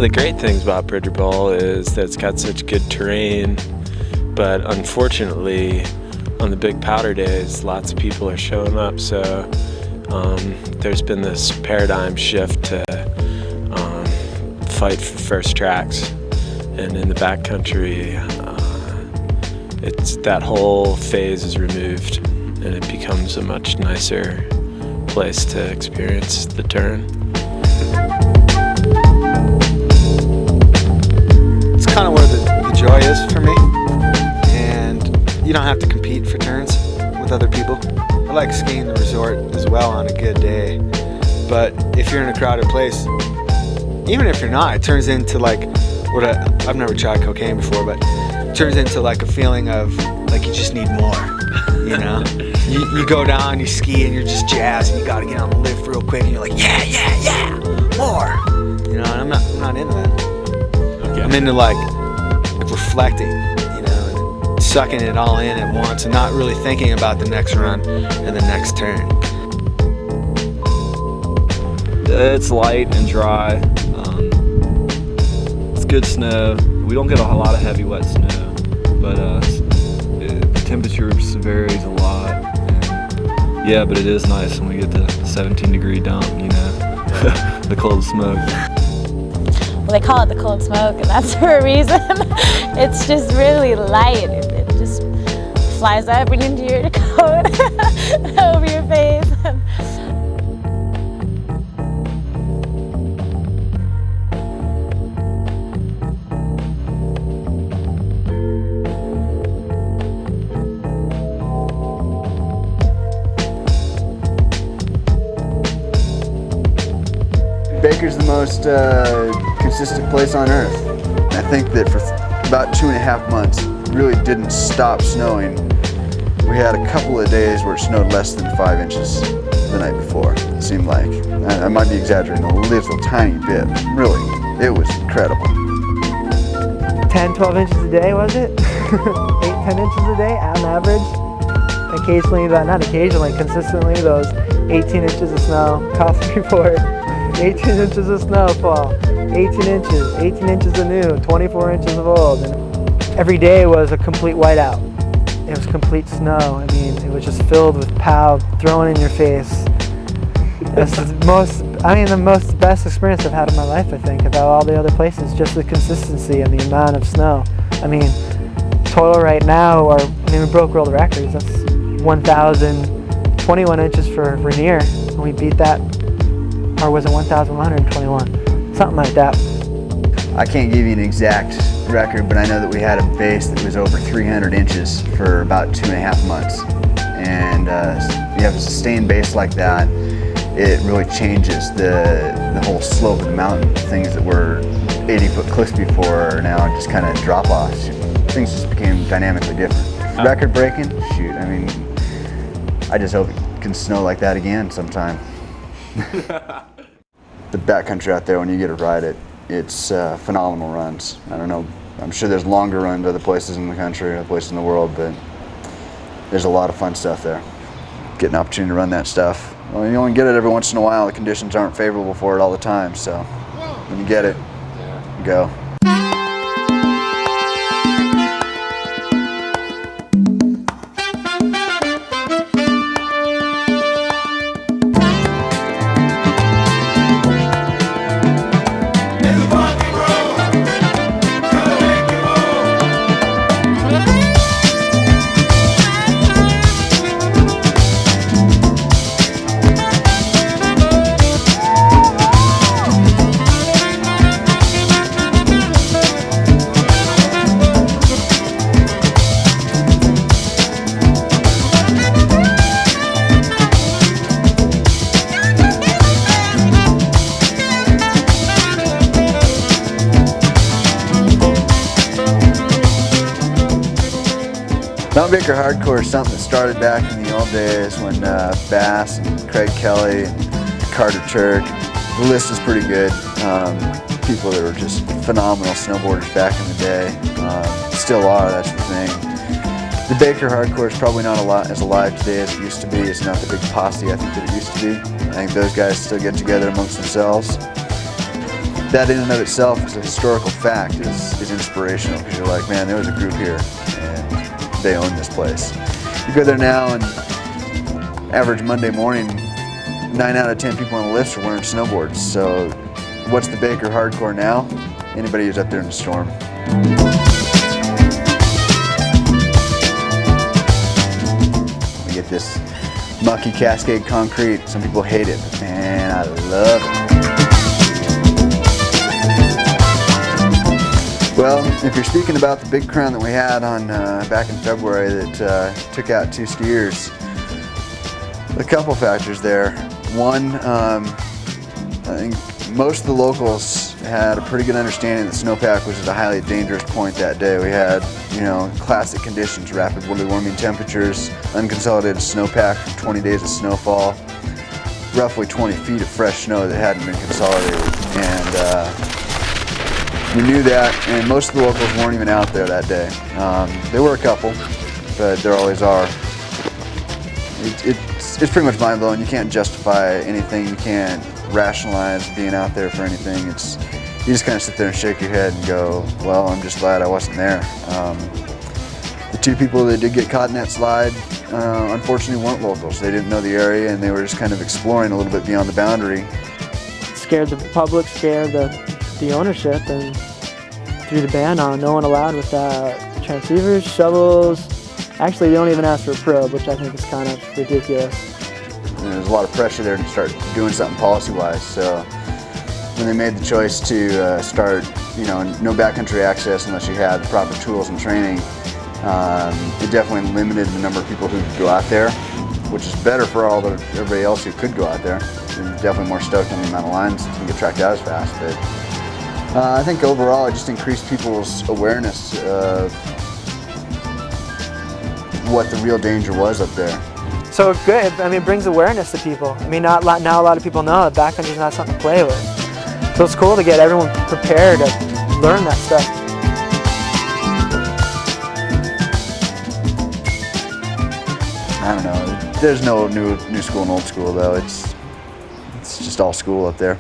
the great things about Bridger Bowl is that it's got such good terrain, but unfortunately on the big powder days lots of people are showing up, so there's been this paradigm shift to fight for first tracks, and in the backcountry it's that whole phase is removed and it becomes a much nicer place to experience the turn. It's kind of where the joy is for me, and you don't have to compete for turns with other people. I like skiing the resort as well on a good day, but if you're in a crowded place, even if you're not, it turns into like I've never tried cocaine before, but it turns into like a feeling of like you just need more, you know? You go down, you ski, and you're just jazzed, and you gotta get on the lift real quick, and you're like, yeah, more, you know? And I'm not into that. Okay. I'm into like reflecting, you know, and sucking it all in at once, and not really thinking about the next run and the next turn. It's light and dry. It's good snow. We don't get a lot of heavy wet snow, but the temperature varies a lot. And yeah, but it is nice when we get the 17-degree dump, you know, the cold smoke. Well, they call it the cold smoke, and that's for a reason. It's just really light. It just flies up and into your coat, over your face. Baker's the most consistent place on earth. I think that for about 2.5 months, it really didn't stop snowing. We had a couple of days where it snowed less than 5 inches the night before, it seemed like. I might be exaggerating a little tiny bit. Really, it was incredible. 10, 12 inches a day, was it? 8, 10 inches a day on average. Occasionally, but not occasionally, consistently, those 18 inches of snow. Coffee report. 18 inches of snowfall, 18 inches of new, 24 inches of old. And every day was a complete whiteout. It was complete snow. I mean, it was just filled with pow thrown in your face. It's the best experience I've had in my life, I think, about all the other places. Just the consistency and the amount of snow. I mean, total right now, we broke world records. That's 1,021 inches for Rainier, and we beat that. Or was it 1,121? Something like that. I can't give you an exact record, but I know that we had a base that was over 300 inches for about 2.5 months. And you have a sustained base like that, it really changes the whole slope of the mountain. Things that were 80-foot cliffs before are now just kind of drop-offs. Things just became dynamically different. Record breaking? Shoot, I mean, I just hope it can snow like that again sometime. The backcountry out there, when you get to ride it, it's phenomenal runs. I don't know, I'm sure there's longer runs other places in the country, other places in the world, but there's a lot of fun stuff there. Get an opportunity to run that stuff. Well, you only get it every once in a while. The conditions aren't favorable for it all the time, so when you get it, go. Mount Baker Hardcore is something that started back in the old days when Bass and Craig Kelly and Carter Turk, the list is pretty good. People that were just phenomenal snowboarders back in the day, still are, that's the thing. The Baker Hardcore is probably not as alive today as it used to be. It's not the big posse I think that it used to be. I think those guys still get together amongst themselves. that in and of itself as a historical fact is inspirational, because you're like, man, there was a group here and they own this place. You go there now and average Monday morning, 9 out of 10 people on the lifts are wearing snowboards. So what's the Baker hardcore now? Anybody who's up there in the storm. We get this mucky Cascade concrete. Some people hate it, but man, I love it. Well, if you're speaking about the big crown that we had on back in February that took out 2 skiers, a couple factors there. One, I think most of the locals had a pretty good understanding that snowpack was at a highly dangerous point that day. We had, you know, classic conditions, rapidly warming temperatures, unconsolidated snowpack from 20 days of snowfall, roughly 20 feet of fresh snow that hadn't been consolidated. And we knew that, and most of the locals weren't even out there that day. There were a couple, but there always are. It's pretty much mind-blowing. You can't justify anything. You can't rationalize being out there for anything. You just kind of sit there and shake your head and go, well, I'm just glad I wasn't there. The 2 people that did get caught in that slide, unfortunately weren't locals. They didn't know the area, and they were just kind of exploring a little bit beyond the boundary. Scared the public, scared the ownership, and threw the ban on no one allowed without transceivers, shovels. Actually, they don't even ask for a probe, which I think is kind of ridiculous. And there's a lot of pressure there to start doing something policy-wise. So when they made the choice to start, you know, no backcountry access unless you had the proper tools and training, it definitely limited the number of people who could go out there, which is better for everybody else who could go out there. They're definitely more stoked on the amount of lines to get tracked out as fast. But I think overall it just increased people's awareness of what the real danger was up there. So good, I mean, it brings awareness to people. I mean, now a lot of people know that backcountry is not something to play with. So it's cool to get everyone prepared to learn that stuff. I don't know, there's no new school and old school though. It's just all school up there.